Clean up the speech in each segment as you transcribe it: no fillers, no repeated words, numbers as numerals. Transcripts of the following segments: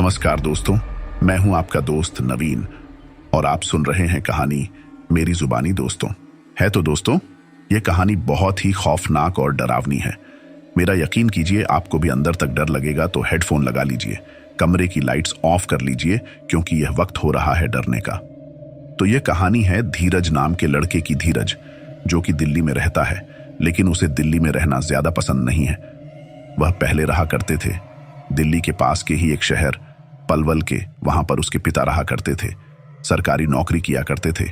नमस्कार दोस्तों, मैं हूं आपका दोस्त नवीन और आप सुन रहे हैं कहानी मेरी जुबानी दोस्तों। है तो दोस्तों, ये कहानी बहुत ही खौफनाक और डरावनी है। मेरा यकीन कीजिए, आपको भी अंदर तक डर लगेगा तो हेडफोन लगा लीजिए, कमरे की लाइट्स ऑफ कर लीजिए, क्योंकि यह वक्त हो रहा है डरने का। तो यह कहानी है धीरज नाम के लड़के की। धीरज जो कि दिल्ली में रहता है, लेकिन उसे दिल्ली में रहना ज्यादा पसंद नहीं है। वह पहले रहा करते थे दिल्ली के पास के ही एक शहर पलवल के। वहां पर उसके पिता रहा करते थे, सरकारी नौकरी किया करते थे।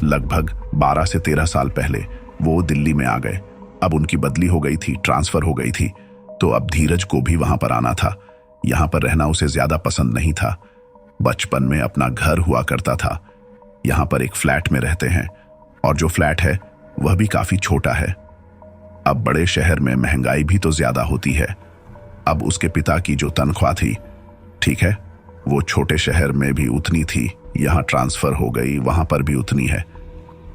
लगभग 12 से 13 साल पहले वो दिल्ली में आ गए। अब उनकी बदली हो गई थी, ट्रांसफर हो गई थी, तो अब धीरज को भी वहां पर आना था। यहां पर रहना उसे ज्यादा पसंद नहीं था। बचपन में अपना घर हुआ करता था। यहां पर एक फ्लैट में रहते हैं, और जो फ्लैट है वह भी काफी छोटा है। अब बड़े शहर में महंगाई भी तो ज्यादा होती है। अब उसके पिता की जो तनख्वाह थी, ठीक है, वो छोटे शहर में भी उतनी थी, यहां ट्रांसफर हो गई, वहां पर भी उतनी है।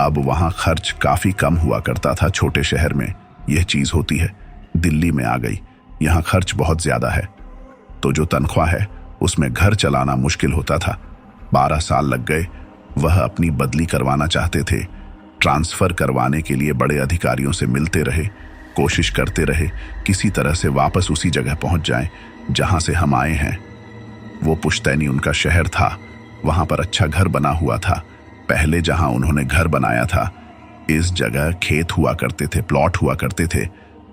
अब वहां खर्च काफी कम हुआ करता था। छोटे शहर में यह चीज होती है, दिल्ली में आ गई, यहां खर्च बहुत ज्यादा है, तो जो तनख्वाह है उसमें घर चलाना मुश्किल होता था। 12 साल लग गए। वह अपनी बदली करवाना चाहते थे। ट्रांसफर करवाने के लिए बड़े अधिकारियों से मिलते रहे, कोशिश करते रहे किसी तरह से वापस उसी जगह पहुंच जाएं जहां से हम आए हैं। वो पुश्तैनी उनका शहर था, वहां पर अच्छा घर बना हुआ था। पहले जहां उन्होंने घर बनाया था, इस जगह खेत हुआ करते थे, प्लॉट हुआ करते थे,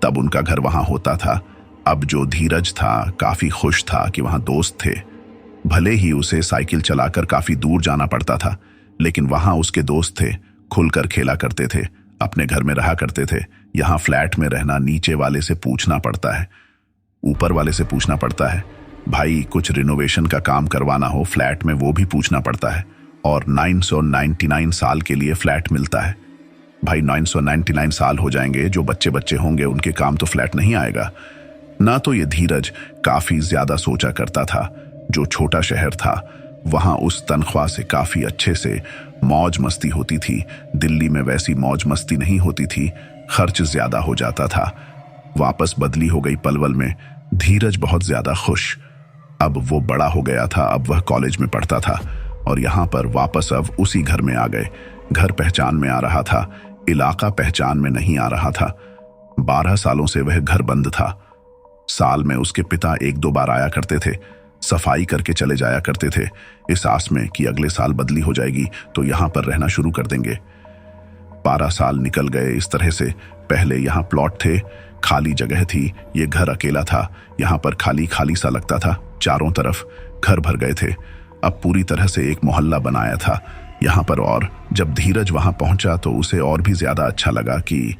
तब उनका घर वहां होता था। अब जो धीरज था काफी खुश था कि वहां दोस्त थे। भले ही उसे साइकिल चलाकर काफी दूर जाना पड़ता था, लेकिन वहां उसके दोस्त थे, खुलकर खेला करते थे, अपने घर में रहा करते थे। यहाँ फ्लैट में रहना नीचे वाले से पूछना पड़ता है, ऊपर वाले से पूछना पड़ता है। भाई कुछ रिनोवेशन का काम करवाना हो फ्लैट में, वो भी पूछना पड़ता है। और 999 साल के लिए फ्लैट मिलता है। भाई 999 साल हो जाएंगे, जो बच्चे बच्चे होंगे उनके काम तो फ्लैट नहीं आएगा ना। तो ये धीरज काफी ज्यादा सोचा करता था। जो छोटा शहर था वहां उस तनख्वाह से काफी अच्छे से मौज मस्ती होती थी। दिल्ली में वैसी मौज मस्ती नहीं होती थी, खर्च ज्यादा हो जाता था। वापस बदली हो गई पलवल में। धीरज बहुत ज्यादा खुश। अब वो बड़ा हो गया था, अब वह कॉलेज में पढ़ता था, और यहाँ पर वापस अब उसी घर में आ गए। घर पहचान में आ रहा था, इलाका पहचान में नहीं आ रहा था। 12 सालों से वह घर बंद था। साल में उसके पिता 1-2 बार आया करते थे, सफाई करके चले जाया करते थे, इस आस में कि अगले साल बदली हो जाएगी तो यहाँ पर रहना शुरू कर देंगे। 12 साल निकल गए इस तरह से। पहले यहाँ प्लॉट थे, खाली जगह थी, ये घर अकेला था। यहाँ पर खाली खाली सा लगता था, चारों तरफ घर भर गए थे। अब पूरी तरह से एक मोहल्ला बनाया था यहाँ पर। और जब धीरज वहां पहुंचा तो उसे और भी ज्यादा अच्छा लगा कि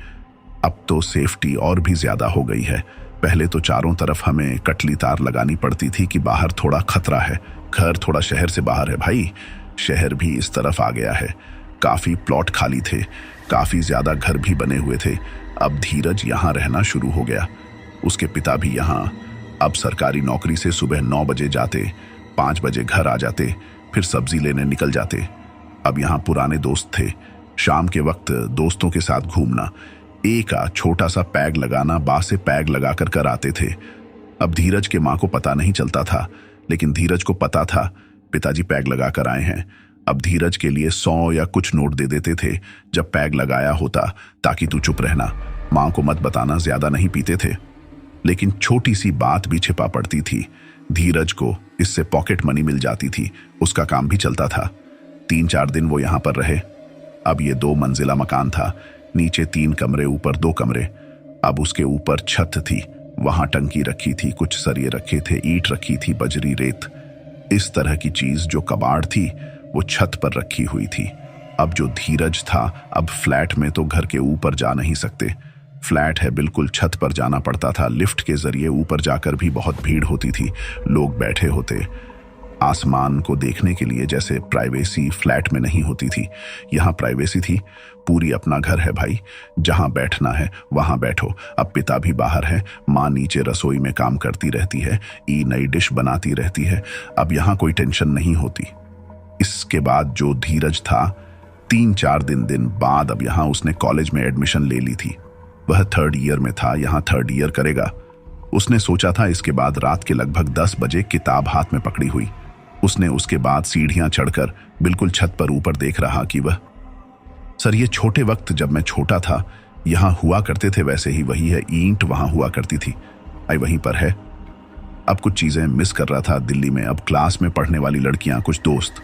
अब तो सेफ्टी और भी ज्यादा हो गई है। पहले तो चारों तरफ हमें कटली तार लगानी पड़ती थी कि बाहर थोड़ा खतरा है, घर थोड़ा शहर से बाहर है। भाई शहर भी इस तरफ आ गया है, काफी प्लॉट खाली थे, काफी ज्यादा घर भी बने हुए थे। अब धीरज यहाँ रहना शुरू हो गया। उसके पिता भी यहाँ। अब सरकारी नौकरी से सुबह 9 बजे जाते, 5 बजे घर आ जाते, फिर सब्जी लेने निकल जाते। अब यहाँ पुराने दोस्त थे, शाम के वक्त दोस्तों के साथ घूमना, एक छोटा सा पैग लगाना, बाँस से पैग लगाकर कर आते थे। अब धीरज के माँ को पता नहीं चलता था, लेकिन धीरज को पता था पिताजी पैग लगा कर आए हैं। अब धीरज के लिए 100 या कुछ नोट दे देते थे जब पैग लगाया होता, ताकि तू चुप रहना, माँ को मत बताना, ज्यादा नहीं पीते थे। लेकिन छोटी सी बात भी छिपा पड़ती थी। धीरज को इससे पॉकेट मनी मिल जाती थी, उसका काम भी चलता था। 3-4 दिन वो यहाँ पर रहे। अब ये 2 मंजिला मकान था, नीचे 3 कमरे, ऊपर 2 कमरे। अब उसके ऊपर छत थी, वहां टंकी रखी थी, कुछ सरिये रखे थे, ईंट रखी थी, बजरी, रेत, इस तरह की चीज। जो कबाड़ थी वो छत पर रखी हुई थी। अब जो धीरज था, अब फ्लैट में तो घर के ऊपर जा नहीं सकते, फ्लैट है बिल्कुल छत पर जाना पड़ता था। लिफ्ट के जरिए ऊपर जाकर भी बहुत भीड़ होती थी, लोग बैठे होते आसमान को देखने के लिए। जैसे प्राइवेसी फ्लैट में नहीं होती थी, यहाँ प्राइवेसी थी। पूरी अपना घर है भाई, जहां बैठना है वहां बैठो। अब पिता भी बाहर है, माँ नीचे रसोई में काम करती रहती है, नई डिश बनाती रहती है। अब यहाँ कोई टेंशन नहीं होती। इसके बाद जो धीरज था, 3-4 दिन बाद अब यहाँ उसने कॉलेज में एडमिशन ले ली थी। वह 3rd ईयर में था, यहाँ 3rd ईयर करेगा। उसने सोचा था इसके बाद रात के लगभग 10 बजे किताब हाथ में पकड़ी हुई। उसने उसके बाद सीढ़ियां चढ़कर बिल्कुल छत पर ऊपर देख रहा कि वह, सर ये छोटे वक्त जब मैं छोटा था यहां हुआ करते थे वैसे ही वही है, ईंट वहां हुआ करती थी, आई वहीं पर है। अब कुछ चीजें मिस कर रहा था दिल्ली में, अब क्लास में पढ़ने वाली लड़कियां, कुछ दोस्त,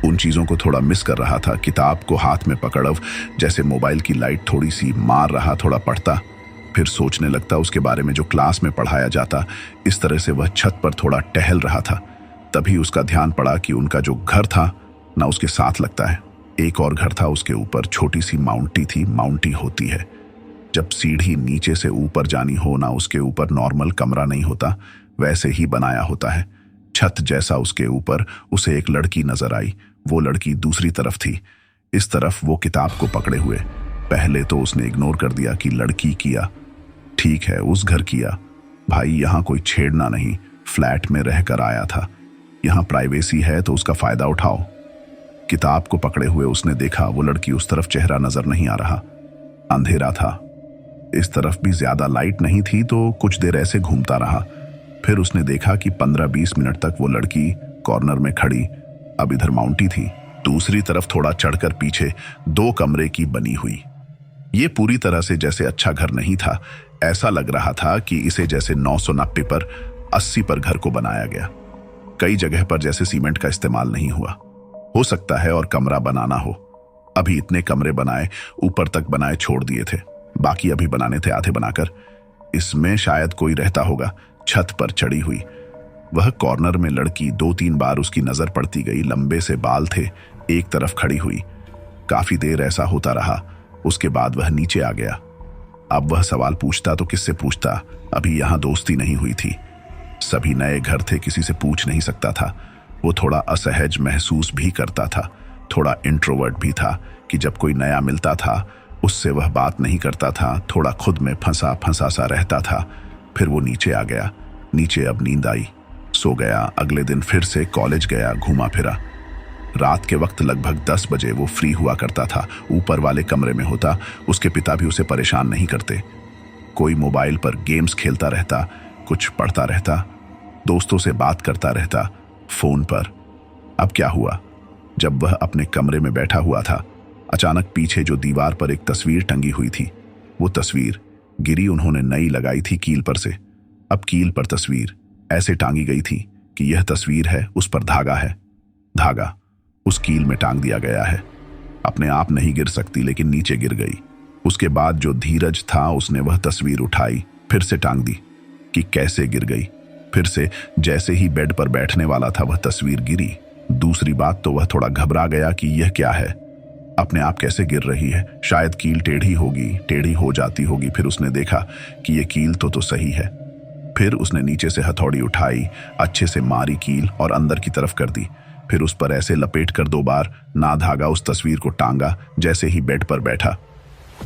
उन चीजों को थोड़ा मिस कर रहा था। किताब को हाथ में पकड़ अब जैसे मोबाइल की लाइट थोड़ी सी मार रहा, थोड़ा पढ़ता, फिर सोचने लगता उसके बारे में जो क्लास में पढ़ाया जाता। इस तरह से वह छत पर थोड़ा टहल रहा था। तभी उसका ध्यान पड़ा कि उनका जो घर था ना उसके साथ लगता है एक और घर था, उसके ऊपर छोटी सी माउंटी थी। माउंटी होती है जब सीढ़ी नीचे से ऊपर जानी हो ना, उसके ऊपर नॉर्मल कमरा नहीं होता, वैसे ही बनाया होता है छत जैसा। उसके ऊपर उसे एक लड़की नजर आई, वो लड़की दूसरी तरफ थी, इस तरफ वो किताब को पकड़े हुए। पहले तो उसने इग्नोर कर दिया कि लड़की किया, ठीक है उस घर किया, भाई यहाँ कोई छेड़ना नहीं, फ्लैट में रहकर आया था, यहाँ प्राइवेसी है तो उसका फायदा उठाओ। किताब को पकड़े हुए उसने देखा वो लड़की, उस तरफ चेहरा नजर नहीं आ रहा, अंधेरा था, इस तरफ भी ज्यादा लाइट नहीं थी, तो कुछ देर ऐसे घूमता रहा। फिर उसने देखा कि 15-20 मिनट तक वो लड़की कॉर्नर में खड़ी, अब इधर माउंटी थी, दूसरी तरफ थोड़ा चढ़कर पीछे 2 कमरे की बनी हुई। ये पूरी तरह से जैसे अच्छा घर नहीं था, ऐसा लग रहा था कि इसे जैसे 990 पर 80 पर घर को बनाया गया। कई जगह पर जैसे सीमेंट का इस्तेमाल नहीं हुआ, हो सकता है और कमरा बनाना हो। अभी इतने कमरे बनाए, ऊपर तक बनाए छोड़ दिए थे, बाकी अभी बनाने थे आधे बनाकर। इसमें शायद कोई रहता होगा। छत पर चढ़ी हुई वह कॉर्नर में लड़की 2-3 बार उसकी नजर पड़ती गई, लंबे से बाल थे, एक तरफ खड़ी हुई। काफी देर ऐसा होता रहा, उसके बाद वह नीचे आ गया। अब वह सवाल पूछता तो किससे पूछता, अभी यहां दोस्ती नहीं हुई थी, सभी नए घर थे, किसी से पूछ नहीं सकता था। वो थोड़ा असहज महसूस भी करता था, थोड़ा इंट्रोवर्ट भी था कि जब कोई नया मिलता था उससे वह बात नहीं करता था, थोड़ा खुद में फंसा फंसा सा रहता था। फिर वो नीचे आ गया, नीचे अब नींद आई, सो गया। अगले दिन फिर से कॉलेज गया, घूमा फिरा। रात के वक्त लगभग 10 बजे वो फ्री हुआ करता था, ऊपर वाले कमरे में होता। उसके पिता भी उसे परेशान नहीं करते, कोई मोबाइल पर गेम्स खेलता रहता, कुछ पढ़ता रहता, दोस्तों से बात करता रहता फोन पर। अब क्या हुआ, जब वह अपने कमरे में बैठा हुआ था, अचानक पीछे जो दीवार पर एक तस्वीर टंगी हुई थी, वो तस्वीर गिरी। उन्होंने नई लगाई थी कील पर से। अब कील पर तस्वीर ऐसे टांगी गई थी कि यह तस्वीर है, उस पर धागा है, धागा उस कील में टांग दिया गया है। अपने आप नहीं गिर सकती लेकिन नीचे गिर गई। उसके बाद जो धीरज था उसने वह तस्वीर उठाई, फिर से टांग दी कि कैसे गिर गई। फिर से जैसे ही बेड पर बैठने वाला था वह तस्वीर गिरी। दूसरी बात तो वह थोड़ा घबरा गया कि यह क्या है, अपने आप कैसे गिर रही है, शायद कील टेढ़ी होगी, टेढ़ी हो जाती होगी। फिर उसने देखा कि यह कील तो सही है। फिर उसने नीचे से हथौड़ी उठाई, अच्छे से मारी कील और अंदर की तरफ कर दी। फिर उस पर ऐसे लपेट कर 2 बार ना धागा उस तस्वीर को टांगा। जैसे ही बेड पर बैठा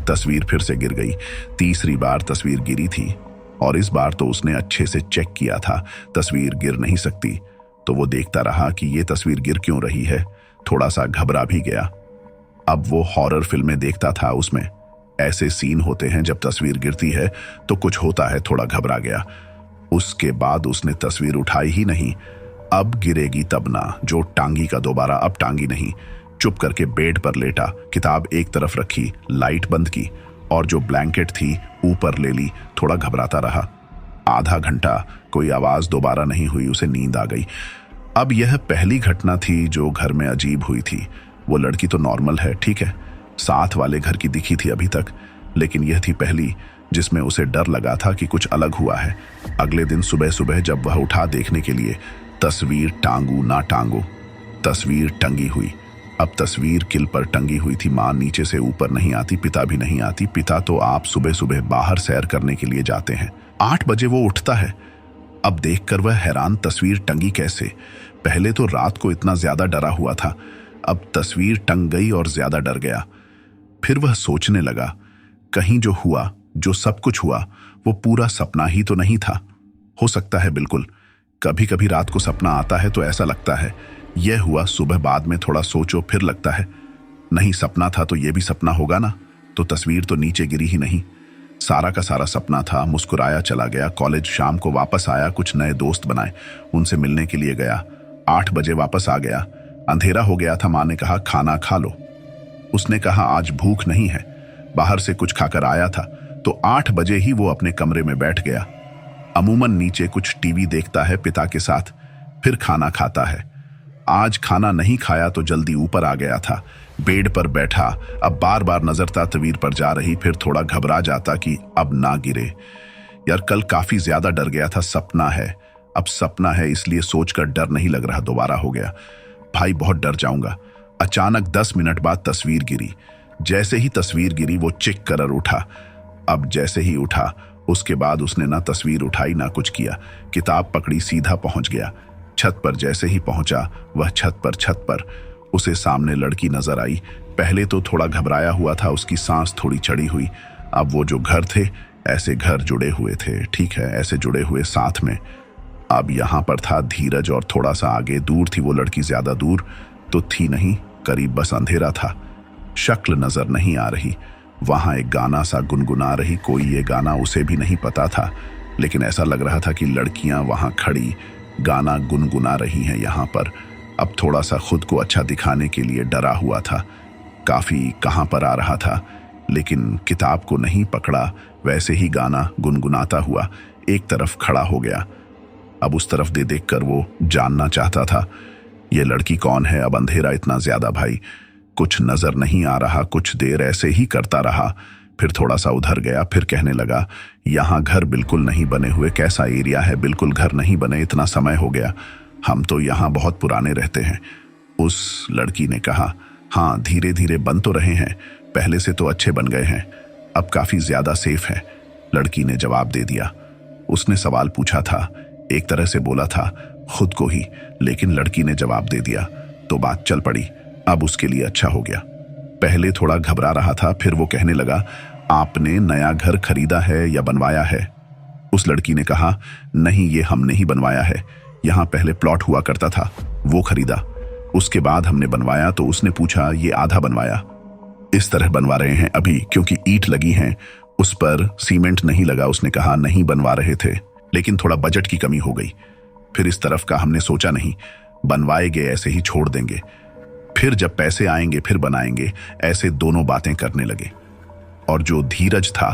तस्वीर फिर से गिर गई। तीसरी बार तस्वीर गिरी थी और इस बार तो उसने अच्छे से चेक किया था, तस्वीर गिर नहीं सकती। तो वो देखता रहा कि ये तस्वीर गिर क्यों रही है, थोड़ा सा घबरा भी गया। अब वो हॉरर फिल्में देखता था, उसमें ऐसे सीन होते हैं जब तस्वीर गिरती है तो कुछ होता है, थोड़ा घबरा गया। उसके बाद उसने तस्वीर उठाई ही नहीं। अब गिरेगी तब ना, जो टांगी का दोबारा, अब टांगी नहीं। चुप करके बेड पर लेटा, किताब एक तरफ रखी, लाइट बंद की और जो ब्लैंकेट थी ऊपर ले ली। थोड़ा घबराता रहा। आधा घंटा कोई आवाज दोबारा नहीं हुई, उसे नींद आ गई। अब यह पहली घटना थी जो घर में अजीब हुई थी। वो लड़की तो नॉर्मल है, ठीक है, साथ वाले घर की दिखी थी अभी तक, लेकिन यह थी पहली जिसमें उसे डर लगा था कि कुछ अलग हुआ है। अगले दिन सुबह सुबह जब वह उठा देखने के लिए, तस्वीर टांगू ना टांगू, तस्वीर टंगी हुई। अब तस्वीर किल पर टंगी हुई थी। माँ नीचे से ऊपर नहीं आती, पिता भी नहीं आती। पिता तो आप सुबह सुबह बाहर सैर करने के लिए जाते हैं, 8 बजे वो उठता है। अब देखकर वह हैरान, तस्वीर टंगी कैसे? पहले तो रात को इतना ज्यादा डरा हुआ था, अब तस्वीर टंग गई और ज्यादा डर गया। फिर वह सोचने लगा, कहीं जो हुआ, जो सब कुछ हुआ, वो पूरा सपना ही तो नहीं था। हो सकता है, बिल्कुल। कभी कभी रात को सपना आता है तो ऐसा लगता है यह हुआ, सुबह बाद में थोड़ा सोचो फिर लगता है नहीं, सपना था तो यह भी सपना होगा ना, तो तस्वीर तो नीचे गिरी ही नहीं। सारा का सारा सपना था। मुस्कुराया चला गया कॉलेज, शाम को वापस आया, कुछ नए दोस्त बनाए, उनसे मिलने के लिए गया। 8 बजे वापस आ गया। अंधेरा हो गया था। माँ ने कहा खाना खा लो। उसने कहा आज भूख नहीं है। बाहर से कुछ खाकर आया था। तो 8 बजे ही वो अपने कमरे में बैठ गया। अमूमन नीचे कुछ टीवी देखता है पिता के साथ, फिर खाना खाता है। आज खाना नहीं खाया तो जल्दी ऊपर आ गया था। बेड पर बैठा, अब बार बार नजर तस्वीर पर जा रही, फिर थोड़ा घबरा जाता कि अब ना गिरे। यार कल काफी ज्यादा डर गया था, सपना है, अब सपना है इसलिए सोचकर डर नहीं लग रहा। दोबारा हो गया, भाई बहुत डर जाऊंगा। अचानक 10 मिनट बाद तस्वीर गिरी। जैसे ही तस्वीर गिरी वो चिक कर उठा। अब जैसे ही उठा उसके बाद उसने ना तस्वीर उठाई ना कुछ किया, किताब पकड़ी, सीधा पहुंच गया छत पर। जैसे ही पहुंचा वह छत पर उसे सामने लड़की नजर आई। पहले तो थोड़ा घबराया हुआ था, उसकी सांस थोड़ी चढ़ी हुई। अब वो जो घर थे, ऐसे घर जुड़े हुए थे, ठीक है, ऐसे जुड़े हुए साथ में। अब यहां पर था धीरज और थोड़ा सा आगे दूर थी वो लड़की। ज्यादा दूर तो थी नहीं, करीब, बस अंधेरा था, शक्ल नजर नहीं आ रही। वहां एक गाना सा गुनगुना रही कोई, ये गाना उसे भी नहीं पता था, लेकिन ऐसा लग रहा था कि लड़कियां वहां खड़ी गाना गुनगुना रही हैं यहां पर। अब थोड़ा सा खुद को अच्छा दिखाने के लिए डरा हुआ था, काफी कहां पर आ रहा था, लेकिन किताब को नहीं पकड़ा। वैसे ही गाना गुनगुनाता हुआ एक तरफ खड़ा हो गया। अब उस तरफ देखकर वो जानना चाहता था ये लड़की कौन है। अब अंधेरा इतना ज्यादा भाई, कुछ नजर नहीं आ रहा। कुछ देर ऐसे ही करता रहा, फिर थोड़ा सा उधर गया, फिर कहने लगा यहाँ घर बिल्कुल नहीं बने हुए, कैसा एरिया है, बिल्कुल घर नहीं बने, इतना समय हो गया, हम तो यहाँ बहुत पुराने रहते हैं। उस लड़की ने कहा हाँ धीरे धीरे बन तो रहे हैं, पहले से तो अच्छे बन गए हैं, अब काफी ज्यादा सेफ है। लड़की ने जवाब दे दिया। उसने सवाल पूछा था, एक तरह से बोला था खुद को ही, लेकिन लड़की ने जवाब दे दिया तो बात चल पड़ी। अब उसके लिए अच्छा हो गया। पहले थोड़ा घबरा रहा था, फिर वो कहने लगा आपने नया घर खरीदा है या बनवाया है? उस लड़की ने कहा नहीं, ये हमने ही बनवाया है, यहाँ पहले प्लॉट हुआ करता था, वो खरीदा, उसके बाद हमने बनवाया। तो उसने पूछा ये आधा बनवाया? इस तरह बनवा रहे हैं अभी, क्योंकि ईंट लगी हैं, उस पर सीमेंट नहीं लगा। उसने कहा नहीं बनवा रहे थे, लेकिन थोड़ा बजट की कमी हो गई, फिर इस तरफ का हमने सोचा नहीं, बनवाएंगे ऐसे ही छोड़ देंगे, फिर जब पैसे आएंगे फिर बनाएंगे। ऐसे दोनों बातें करने लगे। और जो धीरज था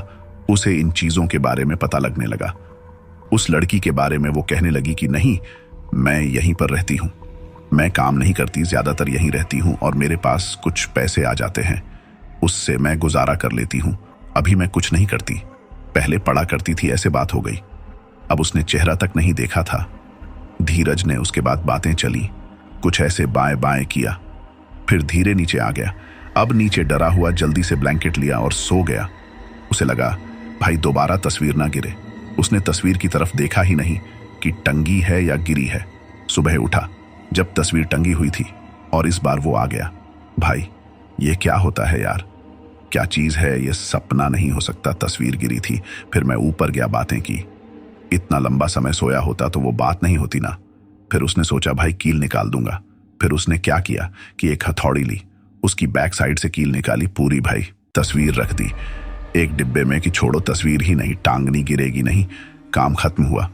उसे इन चीजों के बारे में पता लगने लगा। उस लड़की के बारे में वो कहने लगी कि नहीं, मैं यहीं पर रहती हूँ, मैं काम नहीं करती, ज्यादातर यहीं रहती हूँ और मेरे पास कुछ पैसे आ जाते हैं, उससे मैं गुजारा कर लेती हूँ। अभी मैं कुछ नहीं करती, पहले पढ़ा करती थी। ऐसे बात हो गई। अब उसने चेहरा तक नहीं देखा था। धीरज ने उसके बाद बातें चली, कुछ ऐसे बाएं बाएं किया, फिर धीरे नीचे आ गया। अब नीचे डरा हुआ जल्दी से ब्लैंकेट लिया और सो गया। उसे लगा भाई दोबारा तस्वीर ना गिरे। उसने तस्वीर की तरफ देखा ही नहीं कि टंगी है या गिरी है। सुबह उठा जब तस्वीर टंगी हुई थी और इस बार वो आ गया। भाई ये क्या होता है यार, क्या चीज है ये, सपना नहीं हो सकता। तस्वीर गिरी थी, फिर मैं ऊपर गया, बातें की। इतना लंबा समय सोया होता तो वो बात नहीं होती ना। फिर उसने सोचा भाई कील निकाल दूंगा। फिर उसने क्या किया कि एक हथौड़ी ली, उसकी बैक साइड से कील निकाली पूरी, भाई तस्वीर रख दी एक डिब्बे में कि छोड़ो तस्वीर ही नहीं, टांगनी गिरेगी नहीं। काम खत्म हुआ।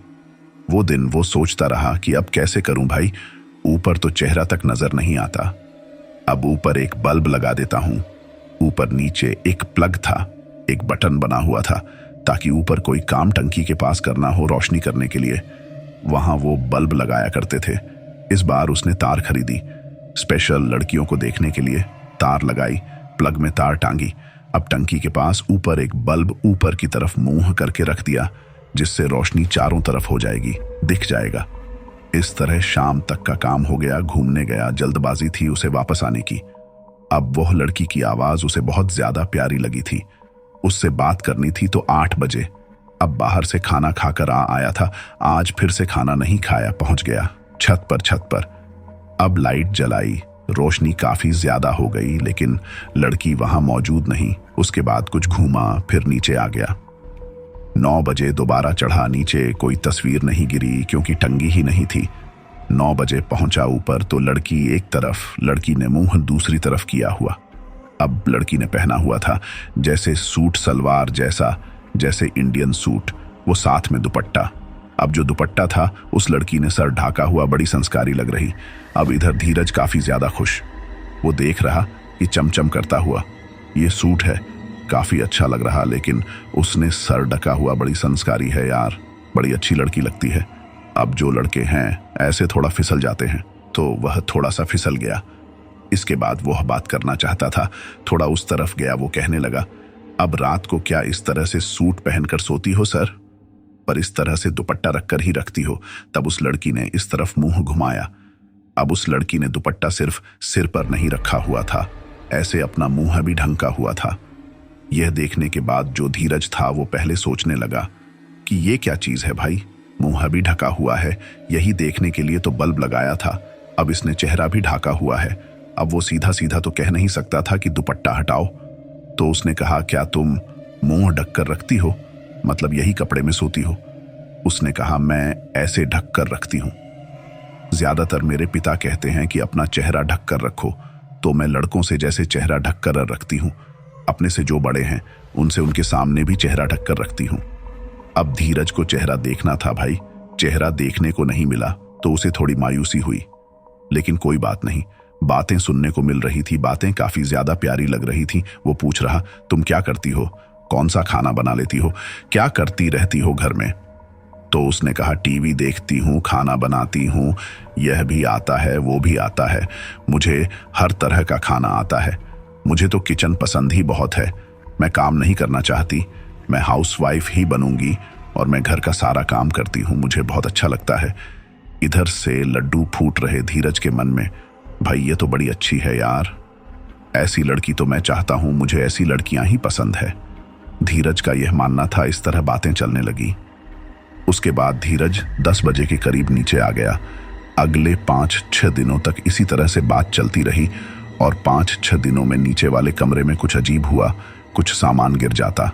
वो दिन वो सोचता रहा कि अब कैसे करूं भाई, ऊपर तो चेहरा तक नजर नहीं आता, अब ऊपर एक बल्ब लगा देता हूं। ऊपर नीचे एक प्लग था, एक बटन बना हुआ था ताकि ऊपर कोई काम टंकी के पास करना हो रोशनी करने के लिए, वहां वो बल्ब लगाया करते थे। इस बार उसने तार खरीदी, स्पेशल लड़कियों को देखने के लिए तार लगाई, प्लग में तार टांगी। अब टंकी के पास ऊपर एक बल्ब ऊपर की तरफ मुंह करके रख दिया, जिससे रोशनी चारों तरफ हो जाएगी, दिख जाएगा। इस तरह शाम तक का काम हो गया। घूमने गया, जल्दबाजी थी उसे वापस आने की। अब वह लड़की की आवाज उसे बहुत ज्यादा प्यारी लगी थी, उससे बात करनी थी। तो 8 बजे अब बाहर से खाना खाकर आया था, आज फिर से खाना नहीं खाया। पहुंच गया छत पर। अब लाइट जलाई, रोशनी काफी ज्यादा हो गई, लेकिन लड़की वहां मौजूद नहीं। उसके बाद कुछ घूमा, फिर नीचे आ गया। 9 बजे दोबारा चढ़ा नीचे, कोई तस्वीर नहीं गिरी क्योंकि टंगी ही नहीं थी। 9 बजे पहुंचा ऊपर तो लड़की एक तरफ, लड़की ने मुंह दूसरी तरफ किया हुआ। अब लड़की ने पहना हुआ था जैसे सूट सलवार जैसा, जैसे इंडियन सूट, वो साथ में दुपट्टा। अब जो दुपट्टा था उस लड़की ने सर ढाका हुआ बड़ी संस्कारी लग रही। अब इधर धीरज काफी ज्यादा खुश, वो देख रहा कि चमचम करता हुआ ये सूट है, काफी अच्छा लग रहा, लेकिन उसने सर ढका हुआ बड़ी संस्कारी है यार, बड़ी अच्छी लड़की लगती है। अब जो लड़के हैं ऐसे थोड़ा फिसल जाते हैं, तो वह थोड़ा सा फिसल गया। इसके बाद वह बात करना चाहता था, थोड़ा उस तरफ गया। वो कहने लगा, अब रात को क्या इस तरह से सूट पहनकर सोती हो सर, पर इस तरह से दुपट्टा रखकर ही रखती हो? तब उस लड़की ने इस तरफ मुंह घुमाया। अब उस लड़की ने दुपट्टा सिर्फ सिर पर नहीं रखा हुआ था, ऐसे अपना मुंह भी ढंका हुआ था। यह देखने के बाद जो धीरज था वो पहले सोचने लगा कि ये क्या चीज है भाई, मुंह भी ढका हुआ है, यही देखने के लिए तो बल्ब लगाया था, अब इसने चेहरा भी ढका हुआ है। अब वो सीधा सीधा तो कह नहीं सकता था कि दुपट्टा हटाओ। तो उसने कहा, क्या तुम मुंह ढक कर रखती हो, मतलब यही कपड़े में सोती हो? उसने कहा, मैं ऐसे ढक कर रखती हूं। ज्यादातर मेरे पिता कहते हैं कि अपना चेहरा ढक कर रखो, तो मैं लड़कों से जैसे चेहरा ढक कर रखती हूं, अपने से जो बड़े हैं उनसे उनके सामने भी चेहरा ढक कर रखती हूं। अब धीरज को चेहरा देखना था भाई, चेहरा देखने को नहीं मिला तो उसे थोड़ी मायूसी हुई, लेकिन कोई बात नहीं, बातें सुनने को मिल रही थी, बातें काफी ज्यादा प्यारी लग रही थी। वो पूछ रहा, तुम क्या करती हो, कौन सा खाना बना लेती हो, क्या करती रहती हो घर में? तो उसने कहा, टीवी देखती हूँ, खाना बनाती हूँ, यह भी आता है वो भी आता है, मुझे हर तरह का खाना आता है, मुझे तो किचन पसंद ही बहुत है, मैं काम नहीं करना चाहती, मैं हाउसवाइफ ही बनूंगी और मैं घर का सारा काम करती हूँ, मुझे बहुत अच्छा लगता है। इधर से लड्डू फूट रहे धीरज के मन में, भाई ये तो बड़ी अच्छी है यार, ऐसी लड़की तो मैं चाहता हूँ, मुझे ऐसी लड़कियां ही पसंद है। धीरज का यह मानना था। इस तरह बातें चलने लगी। उसके बाद धीरज 10 बजे के करीब नीचे आ गया। अगले 5-6 दिनों तक इसी तरह से बात चलती रही और 5-6 दिनों में नीचे वाले कमरे में कुछ अजीब हुआ, कुछ सामान गिर जाता।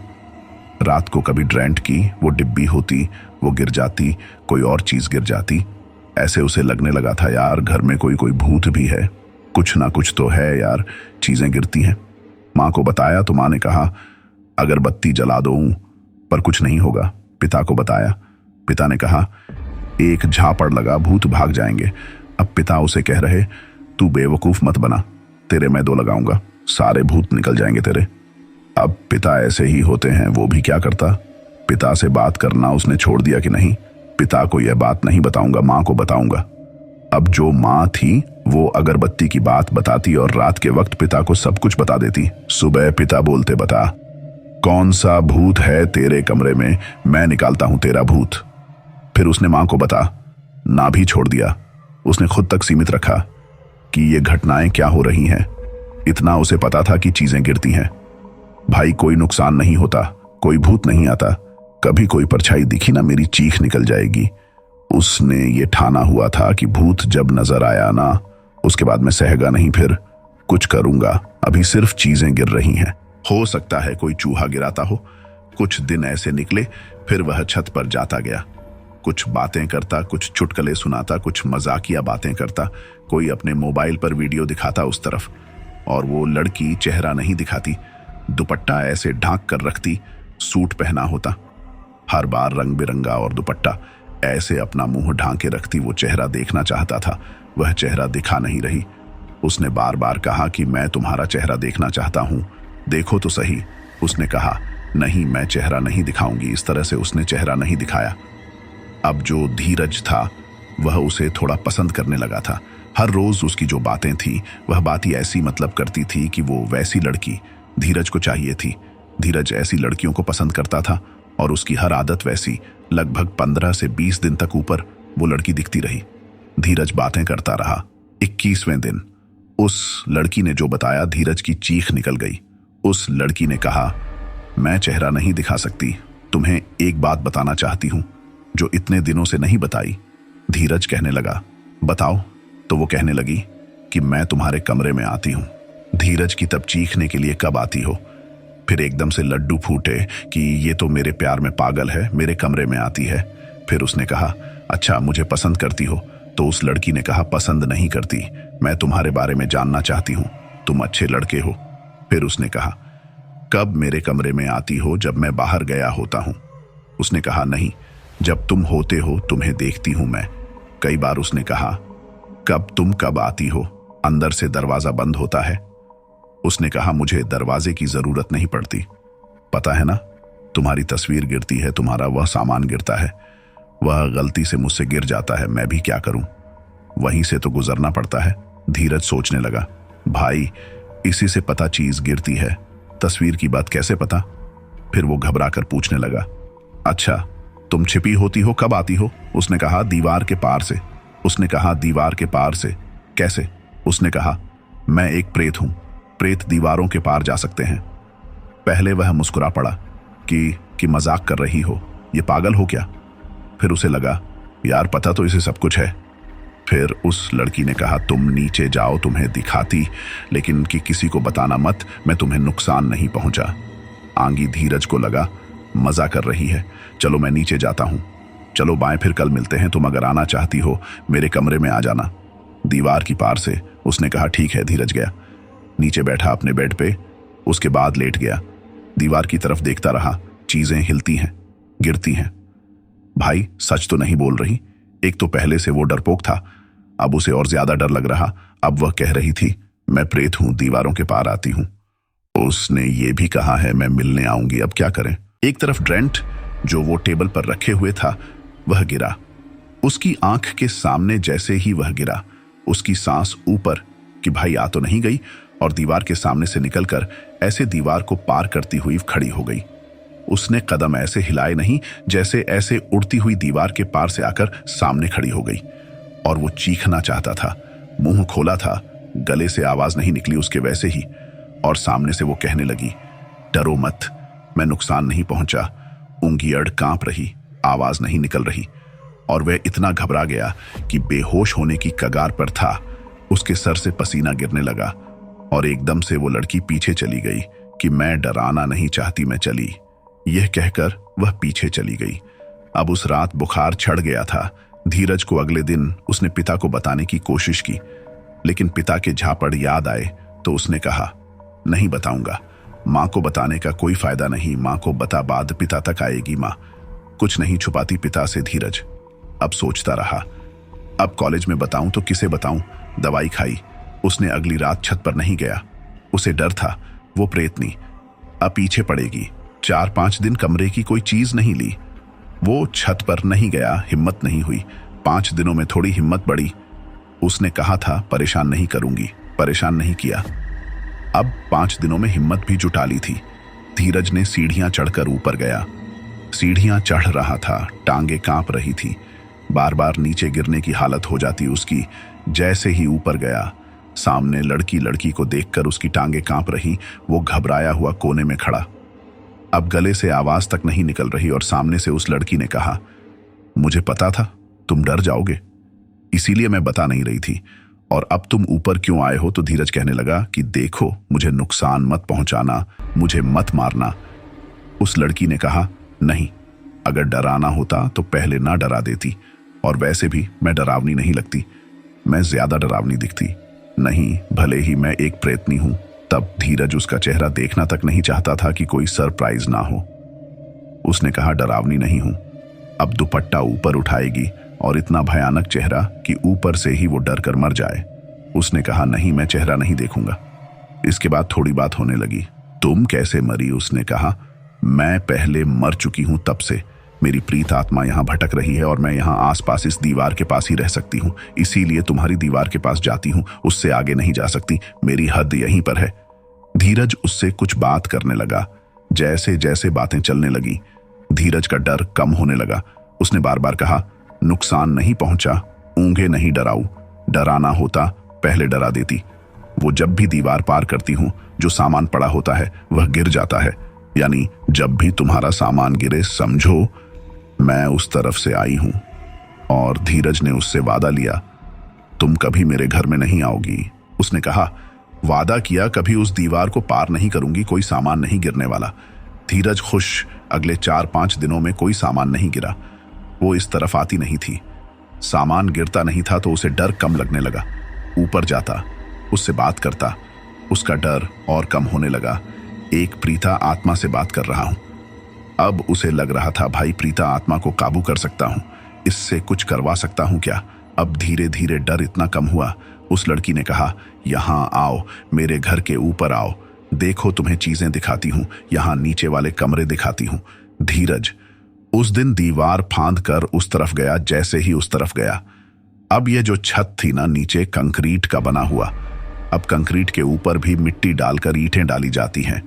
रात को कभी ड्रेंट की वो डिब्बी होती, वो गिर जाती, कोई और चीज गिर जाती। ऐसे उसे लगने लगा था यार घर में कोई भूत भी है, कुछ ना कुछ तो है यार, चीजें गिरती हैं। माँ को बताया तो माँ ने कहा अगरबत्ती जला दो, पर कुछ नहीं होगा। पिता को बताया, पिता ने कहा एक झापड़ लगा, भूत भाग जाएंगे। अब पिता उसे कह रहे, तू बेवकूफ मत बना, तेरे मैं 2 लगाऊंगा, सारे भूत निकल जाएंगे तेरे। अब पिता ऐसे ही होते हैं, वो भी क्या करता, पिता से बात करना उसने छोड़ दिया कि नहीं, पिता को यह बात नहीं बताऊंगा, माँ को बताऊंगा। अब जो माँ थी वो अगरबत्ती की बात बताती और रात के वक्त पिता को सब कुछ बता देती। सुबह पिता बोलते, बता कौन सा भूत है तेरे कमरे में, मैं निकालता हूं तेरा भूत। फिर उसने माँ को बता ना भी छोड़ दिया, उसने खुद तक सीमित रखा कि ये घटनाएं क्या हो रही हैं। इतना उसे पता था कि चीजें गिरती हैं। भाई कोई नुकसान नहीं होता, कोई भूत नहीं आता, कभी कोई परछाई दिखी ना मेरी चीख निकल जाएगी। उसने ये ठाना हुआ था कि भूत जब नजर आया ना, उसके बाद मैं सहगा नहीं, फिर कुछ करूंगा। अभी सिर्फ चीजें गिर रही हैं, हो सकता है कोई चूहा गिराता हो। कुछ दिन ऐसे निकले, फिर वह छत पर जाता गया, कुछ बातें करता, कुछ चुटकुले सुनाता, कुछ मजाकिया बातें करता, कोई अपने मोबाइल पर वीडियो दिखाता उस तरफ, और वो लड़की चेहरा नहीं दिखाती, दुपट्टा ऐसे ढांक कर रखती, सूट पहना होता, हर बार रंग बिरंगा और दुपट्टा ऐसे अपना मुंह ढांके रखती। वो चेहरा देखना चाहता था, वह चेहरा दिखा नहीं रही। उसने बार बार कहा कि मैं तुम्हारा चेहरा देखना चाहता हूं, देखो तो सही। उसने कहा नहीं, मैं चेहरा नहीं दिखाऊंगी। इस तरह से उसने चेहरा नहीं दिखाया। अब जो धीरज था वह उसे थोड़ा पसंद करने लगा था। हर रोज उसकी जो बातें थी वह बात ही ऐसी मतलब करती थी कि वो वैसी लड़की धीरज को चाहिए थी। धीरज ऐसी लड़कियों को पसंद करता था और उसकी हर आदत वैसी। लगभग 15 से 20 दिन तक ऊपर वो लड़की दिखती रही। धीरज बातें करता रहा। 21वें दिन उस लड़की ने जो बताया, धीरज की चीख निकल गई। उस लड़की ने कहा, मैं चेहरा नहीं दिखा सकती, तुम्हें एक बात बताना चाहती हूं जो इतने दिनों से नहीं बताई। धीरज कहने लगा, बताओ। तो वो कहने लगी कि मैं तुम्हारे कमरे में आती हूं। धीरज की तब चीखने के लिए कब आती हो। फिर एकदम से लड्डू फूटे कि ये तो मेरे प्यार में पागल है, मेरे कमरे में आती है। फिर उसने कहा, अच्छा मुझे पसंद करती हो? तो उस लड़की ने कहा, पसंद नहीं करती, मैं तुम्हारे बारे में जानना चाहती हूँ, तुम अच्छे लड़के हो। फिर उसने कहा, कब मेरे कमरे में आती हो जब मैं बाहर गया होता हूं? उसने कहा, नहीं, जब तुम होते हो तुम्हें देखती हूं मैं। कई बार उसने कहा, तुम कब आती हो? अंदर से दरवाजा बंद होता है। उसने कहा, मुझे दरवाजे की जरूरत नहीं पड़ती, पता है ना, तुम्हारी तस्वीर गिरती है, तुम्हारा वह सामान गिरता है, वह गलती से मुझसे गिर जाता है, मैं भी क्या करूं, वहीं से तो गुजरना पड़ता है। धीरज सोचने लगा, भाई इसी से पता चीज गिरती है, तस्वीर की बात कैसे पता? फिर वो घबरा कर पूछने लगा, अच्छा तुम छिपी होती हो, कब आती हो? उसने कहा, दीवार के पार से। उसने कहा, दीवार के पार से कैसे? उसने कहा, मैं एक प्रेत हूं, प्रेत दीवारों के पार जा सकते हैं। पहले वह मुस्कुरा पड़ा कि मजाक कर रही हो, ये पागल हो क्या? फिर उसे लगा, यार पता तो इसे सब कुछ है। फिर उस लड़की ने कहा, तुम नीचे जाओ, तुम्हें दिखाती, लेकिन कि किसी को बताना मत, मैं तुम्हें नुकसान नहीं पहुंचा। आंगी धीरज को लगा मजा कर रही है, चलो मैं नीचे जाता हूं, चलो बाएं, फिर कल मिलते हैं, तुम अगर आना चाहती हो मेरे कमरे में आ जाना, दीवार की पार से। उसने कहा, ठीक है। धीरज गया, नीचे बैठा अपने बेड पे, उसके बाद लेट गया, दीवार की तरफ देखता रहा। चीजें हिलती हैं, गिरती हैं। भाई सच तो नहीं बोल रही? एक तो पहले से वो डरपोक था, अब उसे और ज्यादा डर लग रहा। अब वह कह रही थी, मैं प्रेत हूं, दीवारों के पार आती हूं। उसने ये भी कहा है मैं मिलने आऊंगी, अब क्या करें? एक तरफ ड्रेंट जो वो टेबल पर रखे हुए था वह गिरा, उसकी आंख के सामने। जैसे ही वह गिरा, उसकी सांस ऊपर कि भाई आ तो नहीं गई, और दीवार के सामने से निकलकर ऐसे दीवार को पार करती हुई खड़ी हो गई। उसने कदम ऐसे हिलाए नहीं जैसे ऐसे उड़ती हुई दीवार के पार से आकर सामने खड़ी हो गई। और वो चीखना चाहता था, मुंह खोला था, गले से आवाज नहीं निकली उसके वैसे ही। और सामने से वो कहने लगी, डरो मत, मैं नुकसान नहीं पहुंचा। उंगलियां कांप रही, आवाज नहीं निकल रही, और वह इतना घबरा गया कि बेहोश होने की कगार पर था। उसके सर से पसीना गिरने लगा, और एकदम से वो लड़की पीछे चली गई कि मैं डराना नहीं चाहती, मैं चली। यह कहकर वह पीछे चली गई। अब उस रात बुखार चढ़ गया था। धीरज को अगले दिन उसने पिता को बताने की कोशिश की, लेकिन पिता के झापड़ याद आए तो उसने कहा, नहीं बताऊंगा, मां को बताने का कोई फायदा नहीं, मां को बता बाद पिता तक आएगी मां। कुछ नहीं छुपाती पिता से धीरज। अब सोचता रहा, अब कॉलेज में बताऊं तो किसे बताऊं? दवाई खाई, उसने अगली रात छत पर नहीं गया, उसे डर था वो प्रेतनी अब पीछे पड़ेगी। 4-5 दिन कमरे की कोई चीज नहीं ली, वो छत पर नहीं गया, हिम्मत नहीं हुई। 5 दिनों में थोड़ी हिम्मत बढ़ी। उसने कहा था परेशान नहीं करूंगी, परेशान नहीं किया। अब 5 दिनों में हिम्मत भी जुटा ली थी। धीरज ने सीढ़ियां चढ़कर ऊपर गया। सीढ़ियां चढ़ रहा था, टांगे कांप रही थी, बार बार नीचे गिरने की हालत हो जाती उसकी। जैसे ही ऊपर गया, सामने लड़की को देखकर उसकी टांगे कांप रही। वो घबराया हुआ कोने में खड़ा, अब गले से आवाज तक नहीं निकल रही। और सामने से उस लड़की ने कहा, मुझे पता था तुम डर जाओगे, इसीलिए मैं बता नहीं रही थी, और अब तुम ऊपर क्यों आए हो? तो धीरज कहने लगा कि देखो, मुझे नुकसान मत पहुंचाना, मुझे मत मारना। उस लड़की ने कहा, नहीं, अगर डराना होता तो पहले ना डरा देती, और वैसे भी मैं डरावनी नहीं लगती, मैं ज्यादा डरावनी दिखती। नहीं, भले ही मैं एक प्रेतनी हूं। तब धीरज उसका चेहरा देखना तक नहीं चाहता था कि कोई सरप्राइज ना हो। उसने कहा, डरावनी नहीं हूं। अब दुपट्टा ऊपर उठाएगी, और इतना भयानक चेहरा कि ऊपर से ही वो डर कर मर जाए। उसने कहा, नहीं, मैं चेहरा नहीं देखूंगा। इसके बाद थोड़ी बात होने लगी। तुम कैसे मरी? उसने कहा, मैं पहले मर चुकी हूं, तब से मेरी प्रीत आत्मा यहां भटक रही है, और मैं यहां आसपास इस दीवार के पास ही रह सकती हूं, इसीलिए तुम्हारी दीवार के पास जाती हूं, उससे आगे नहीं जा सकती, मेरी हद यहीं पर है। धीरज उससे कुछ बात करने लगा। जैसे जैसे बातें चलने लगी, धीरज का डर कम होने लगा। उसने बार बार कहा, नुकसान नहीं पहुंचा, ऊंघे नहीं डराऊ, डराना होता पहले डरा देती। वो जब भी दीवार पार करती हूं, जो सामान पड़ा होता है वह गिर जाता है, यानी जब भी तुम्हारा सामान गिरे समझो मैं उस तरफ से आई हूं। और धीरज ने उससे वादा लिया, तुम कभी मेरे घर में नहीं आओगी। उसने कहा, वादा किया कभी उस दीवार को पार नहीं करूंगी, कोई सामान नहीं गिरने वाला। धीरज खुश। अगले 4-5 दिनों में कोई सामान नहीं गिरा। वो इस तरफ आती नहीं थी, सामान गिरता नहीं था, तो उसे डर कम लगने लगा। ऊपर जाता, उससे बात करता, उसका डर और कम होने लगा। एक प्रीता आत्मा से बात कर रहा हूं। अब उसे लग रहा था भाई प्रीता आत्मा को काबू कर सकता हूं, इससे कुछ करवा सकता हूं क्या। अब धीरे धीरे डर इतना कम हुआ। उस लड़की ने कहा, यहां आओ, मेरे घर के ऊपर आओ, देखो तुम्हें चीजें दिखाती हूं, यहां नीचे वाले कमरे दिखाती हूं। धीरज उस दिन दीवार फांद कर उस तरफ गया। जैसे ही उस तरफ गया, अब ये जो छत थी ना, नीचे कंक्रीट का बना हुआ। अब कंक्रीट के ऊपर भी मिट्टी डालकर ईंटें डाली जाती हैं।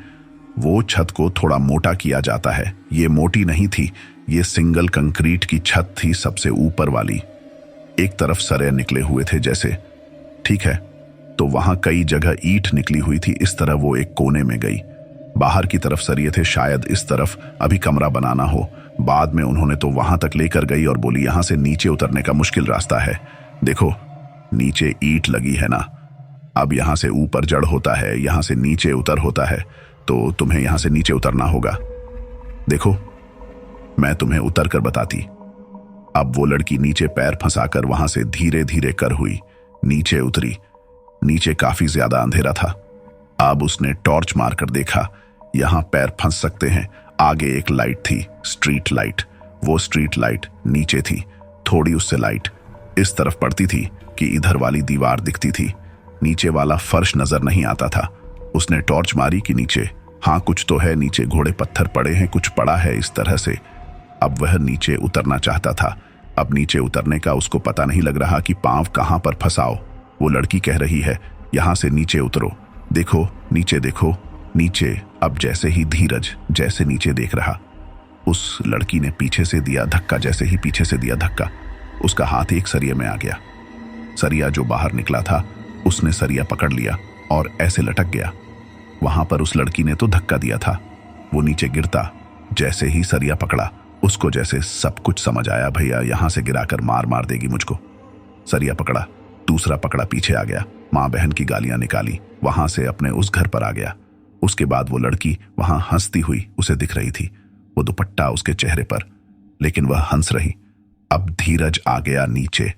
वो छत को थोड़ा मोटा किया जाता है। ये मोटी नहीं थी, ये सिंगल कंक्रीट की छत थी, सबसे ऊपर वाली। एक तरफ सरिया निकले हुए थे जैसे, ठीक है, तो वहां कई जगह ईंट निकली हुई थी। इस तरह वो एक कोने में गई। बाहर की तरफ सरिये थे, शायद इस तरफ अभी कमरा बनाना हो। बाद में उन्होंने तो वहां तक लेकर गई और बोली, यहां से नीचे उतरने का मुश्किल रास्ता है, देखो नीचे ईंट लगी है ना, अब यहां से ऊपर जड़ होता है, यहां से नीचे उतर होता है, तो तुम्हें यहां से नीचे उतरना होगा। देखो मैं तुम्हें उतर कर बताती। अब वो लड़की नीचे पैर फंसाकर वहां से धीरे धीरे कर हुई, नीचे उतरी। नीचे काफी ज्यादा अंधेरा था। अब उसने टॉर्च मारकर देखा, यहां पैर फंस सकते हैं। आगे एक लाइट थी, स्ट्रीट लाइट। वो स्ट्रीट लाइट नीचे थी, थोड़ी उससे लाइट इस तरफ पड़ती थी कि इधर वाली दीवार दिखती थी, नीचे वाला फर्श नजर नहीं आता था। उसने टॉर्च मारी कि नीचे, हाँ कुछ तो है, नीचे घोड़े पत्थर पड़े हैं, कुछ पड़ा है इस तरह से। अब वह नीचे उतरना चाहता था। अब नीचे उतरने का उसको पता नहीं लग रहा कि पांव कहां पर फंसाओ। वो लड़की कह रही है, यहां से नीचे उतरो, देखो नीचे, देखो नीचे। अब जैसे ही धीरज जैसे नीचे देख रहा, उस लड़की ने पीछे से दिया धक्का। जैसे ही पीछे से दिया धक्का, उसका हाथ एक सरिये में आ गया। सरिया जो बाहर निकला था, उसने सरिया पकड़ लिया और ऐसे लटक गया। वहां पर उस लड़की ने तो धक्का दिया था, वो नीचे गिरता। जैसे ही सरिया पकड़ा, उसको जैसे सब कुछ समझ आया, भैया यहां से गिराकर मार मार देगी मुझको। सरिया पकड़ा, दूसरा पकड़ा, पीछे आ गया, मां बहन की गालियां निकाली, वहां से अपने उस घर पर आ गया। उसके बाद वो लड़की वहां हंसती हुई उसे दिख रही थी, वो दुपट्टा उसके चेहरे पर, लेकिन वह हंस रही। अब धीरज आ गया नीचे।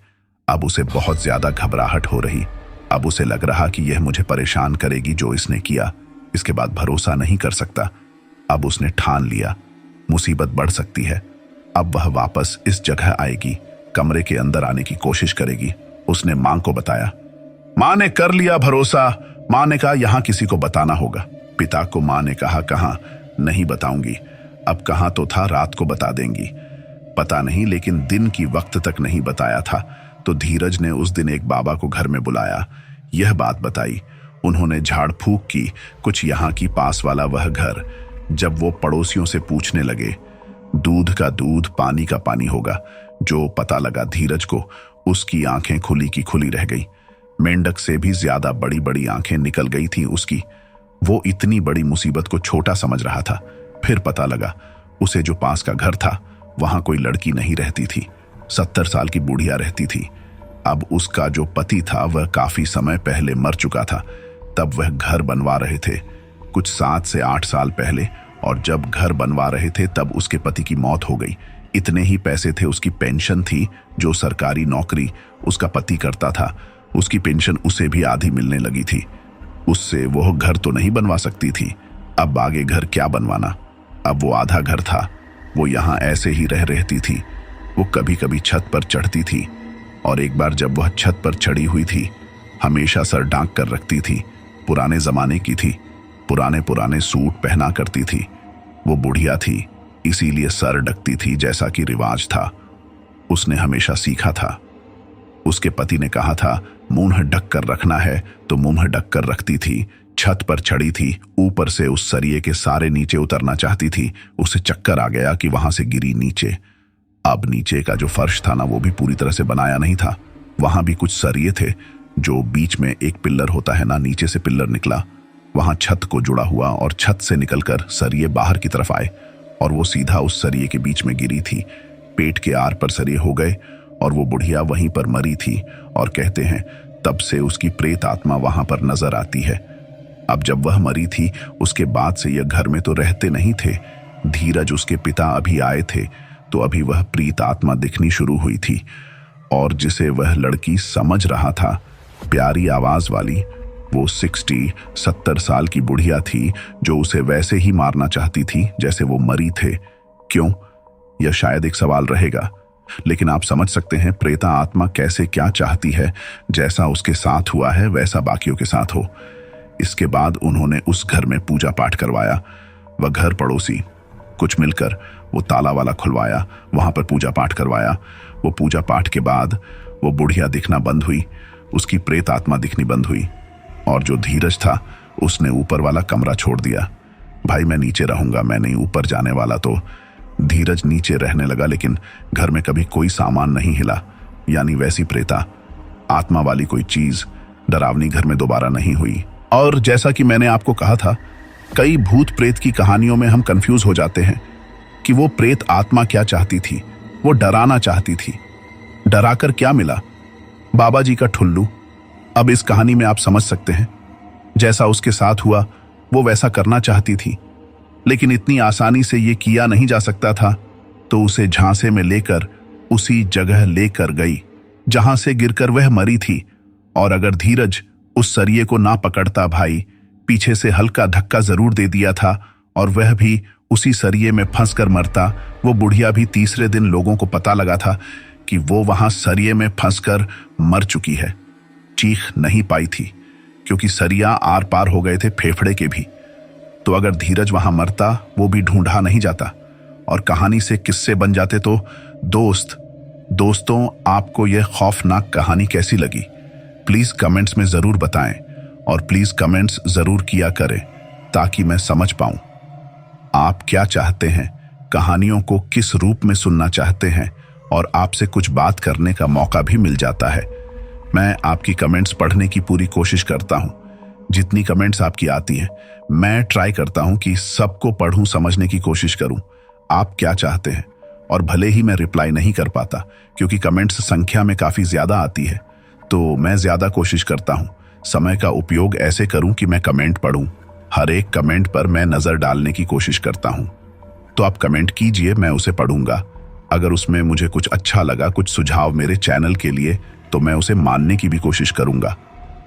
अब उसे बहुत ज्यादा घबराहट हो रही। अब उसे लग रहा कि यह मुझे परेशान करेगी जो इसने किया, इसके बाद भरोसा नहीं कर सकता। अब उसने ठान लिया, मुसीबत बढ़ सकती है। अब वह वापस इस जगह आएगी, कमरे के अंदर आने की कोशिश करेगी। उसने मां को बताया। मां ने कर लिया भरोसा। मां ने कहा यहां किसी को बताना होगा। पिता को मां ने कहा, कहां, नहीं बताऊंगी। अब कहां तो था, रात को बता देंगी, पता नहीं, लेकिन दिन की वक्त तक नहीं बताया था। तो धीरज ने उस दिन एक बाबा को घर में बुलाया, यह बात बताई। उन्होंने झाड़ फूक की, कुछ यहाँ की पास वाला वह घर। जब वो पड़ोसियों से पूछने लगे, दूध का दूध, पानी का पानी होगा। जो पता लगा धीरज को, उसकी आंखें खुली की खुली रह गई। मेंढक से भी ज्यादा बड़ी बड़ी आंखें निकल गई थी उसकी। वो इतनी बड़ी मुसीबत को छोटा समझ रहा था। फिर पता लगा उसे जो पास का घर था, वहां कोई लड़की नहीं रहती थी, 70 साल की बुढ़िया रहती थी। अब उसका जो पति था वह काफी समय पहले मर चुका था। तब वह घर बनवा रहे थे, कुछ 7 से 8 साल पहले। और जब घर बनवा रहे थे तब उसके पति की मौत हो गई। इतने ही पैसे थे, उसकी पेंशन थी, जो सरकारी नौकरी उसका पति करता था, उसकी पेंशन उसे भी आधी मिलने लगी थी। उससे वो घर तो नहीं बनवा सकती थी। अब आगे घर क्या बनवाना। अब वो आधा घर था, वो यहाँ ऐसे ही रह रहती थी। वो कभी कभी छत पर चढ़ती थी, और एक बार जब वह छत पर चढ़ी हुई थी, हमेशा सर ढांक कर रखती थी। पुराने जमाने की थी, पुराने पुराने सूट पहना करती थी। वो बुढ़िया थी, इसीलिए सर ढकती थी, जैसा कि रिवाज था, उसने हमेशा सीखा था। उसके पति ने कहा था मुंह ढक कर रखना है, तो मुंह ढक कर रखती थी। छत पर चढ़ी थी, ऊपर से उस सरिये के सारे नीचे उतरना चाहती थी। उसे चक्कर आ गया कि वहां से गिरी नीचे। अब नीचे का जो फर्श था ना, वो भी पूरी तरह से बनाया नहीं था। वहां भी कुछ सरिये थे, जो बीच में एक पिल्लर होता है ना, नीचे से पिल्लर निकला, वहां छत को जुड़ा हुआ, और छत से निकलकर सरिये बाहर की तरफ आए, और वो सीधा उस सरिये के बीच में गिरी थी। पेट के आर पर सरिये हो गए, और वो बुढ़िया वहीं पर मरी थी। और कहते हैं तब से उसकी प्रेत आत्मा वहां पर नजर आती है। अब जब वह मरी थी, उसके बाद से यह घर में तो रहते नहीं थे। धीरज उसके पिता अभी आए थे, तो अभी वह प्रीत आत्मा दिखनी शुरू हुई थी, और जिसे वह लड़की समझ रहा था, प्यारी आवाज वाली, वो 60-70 साल की बुढ़िया थी जो उसे वैसे ही मारना चाहती थी जैसे वो मरी थे। क्यों? यह शायद एक सवाल रहेगा, लेकिन आप समझ सकते हैं प्रेता आत्मा कैसे क्या चाहती है। जैसा उसके साथ हुआ है वैसा बाकियों के साथ हो। इसके बाद उन्होंने उस घर में पूजा पाठ करवाया। वह घर पड़ोसी कुछ मिलकर वो ताला वाला खुलवाया, वहां पर पूजा पाठ करवाया। वो पूजा पाठ के बाद वो बुढ़िया दिखना बंद हुई, उसकी प्रेत आत्मा दिखनी बंद हुई। और जो धीरज था उसने ऊपर वाला कमरा छोड़ दिया। भाई मैं नीचे रहूंगा, मैं नहीं ऊपर जाने वाला। तो धीरज नीचे रहने लगा, लेकिन घर में कभी कोई सामान नहीं हिला, यानी वैसी प्रेता आत्मा वाली कोई चीज डरावनी घर में दोबारा नहीं हुई। और जैसा कि मैंने आपको कहा था, कई भूत प्रेत की कहानियों में हम कंफ्यूज हो जाते हैं कि वो प्रेत आत्मा क्या चाहती थी। वो डराना चाहती थी। डराकर क्या मिला? बाबा जी का ठुल्लू। अब इस कहानी में आप समझ सकते हैं, जैसा उसके साथ हुआ वो वैसा करना चाहती थी, लेकिन इतनी आसानी से ये किया नहीं जा सकता था। तो उसे झांसे में लेकर उसी जगह लेकर गई जहां से गिरकर वह मरी थी। और अगर धीरज उस सरिये को ना पकड़ता, भाई पीछे से हल्का धक्का जरूर दे दिया था और वह भी उसी सरिये में फंसकर मरता। वो बुढ़िया भी तीसरे दिन लोगों को पता लगा था कि वो वहां सरिये में फंसकर मर चुकी है। चीख नहीं पाई थी क्योंकि सरिया आर पार हो गए थे फेफड़े के भी। तो अगर धीरज वहां मरता, वो भी ढूंढा नहीं जाता और कहानी से किस्से बन जाते। तो दोस्तों, आपको यह खौफनाक कहानी कैसी लगी? प्लीज कमेंट्स में जरूर बताएं और प्लीज कमेंट्स जरूर किया करें ताकि मैं समझ पाऊं आप क्या चाहते हैं, कहानियों को किस रूप में सुनना चाहते हैं, और आपसे कुछ बात करने का मौका भी मिल जाता है। मैं आपकी कमेंट्स पढ़ने की पूरी कोशिश करता हूं। जितनी कमेंट्स आपकी आती हैं मैं ट्राई करता हूं कि सबको पढ़ूं, समझने की कोशिश करूं आप क्या चाहते हैं। और भले ही मैं रिप्लाई नहीं कर पाता क्योंकि कमेंट्स संख्या में काफी ज्यादा आती है, तो मैं ज्यादा कोशिश करता हूं समय का उपयोग ऐसे करूं कि मैं कमेंट पढ़ूं। हर एक कमेंट पर मैं नजर डालने की कोशिश करता हूं। तो आप कमेंट कीजिए, मैं उसे पढ़ूंगा। अगर उसमें मुझे कुछ अच्छा लगा, कुछ सुझाव मेरे चैनल के लिए, तो मैं उसे मानने की भी कोशिश करूंगा।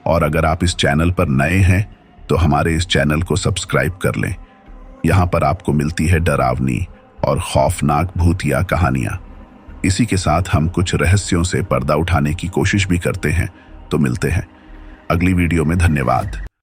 और अगर आप इस चैनल पर नए हैं तो हमारे इस चैनल को सब्सक्राइब कर लें। यहाँ पर आपको मिलती है डरावनी और खौफनाक भूतिया कहानियां। इसी के साथ हम कुछ रहस्यों से पर्दा उठाने की कोशिश भी करते हैं। तो मिलते हैं अगली वीडियो में। धन्यवाद।